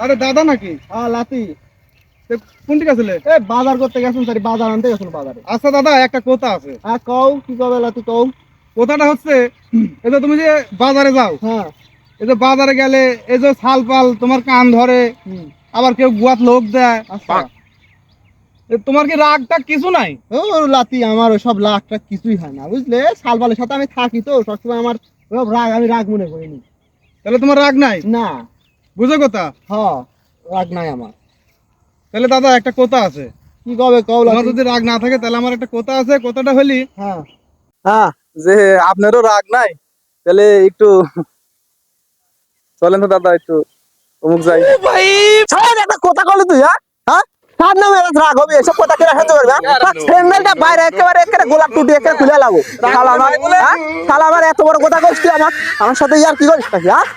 আরে দাদা নাকি? হ্যাঁ লাতি। তে কোন দিকে ছিলে? এ বাজার করতে গেছেন স্যার, বাজার আনতে গেছেন বাজারে। আচ্ছা দাদা, একটা কথা আছে। হ্যাঁ কও, কি কবে লাতি কও। কথাটা হচ্ছে, এই যে তুমি যে বাজারে যাও, হ্যাঁ। এই যে বাজারে গেলে এই যে ছাল পাল তোমার কান ধরে, হুম। আবার কেউ গুয়াত লোক দেয়, আচ্ছা। তোমার কি রাগটা কিছু নাই? ও লাতি, আমার ওসব লাখ টাক কিছুই হয় না বুঝলে, শালবালের সাথে আমি থাকি তো সবসময়, আমার ওসব রাগ আমি রাগ মনে করিনি। তাহলে তোমার রাগ নাই? না। বুঝো কথা? হ, রাগ নাই আমার। তাহলে দাদা একটা কথা আছে। কি কবে কও তোমার লাতি। যদি রাগ না থাকে তাহলে আমার একটা কথা আছে। কথাটা হলি, হ্যাঁ। হ্যাঁ, যে আপনারও রাগ নাই, তাহলে একটু চলেন তো দাদা, একটু অমুক যাই। ভাই ছাড়, একটা কথা কলি তুই। হ্যাঁ হ্যাঁ, কার নামে এত রাগ হবে, এসব কথা কি রাখতে পারবে? স্যান্ডেলটা বাইরে একেবারে একেবারে গোলাপ টুটি একেবারে খুলে লাগো। শালা আমার, হ্যাঁ শালা আমার এত বড় কথা কইছিস তুই আমার, আমার সাথে ইয়ার কি করিস নাকি? হ্যাঁ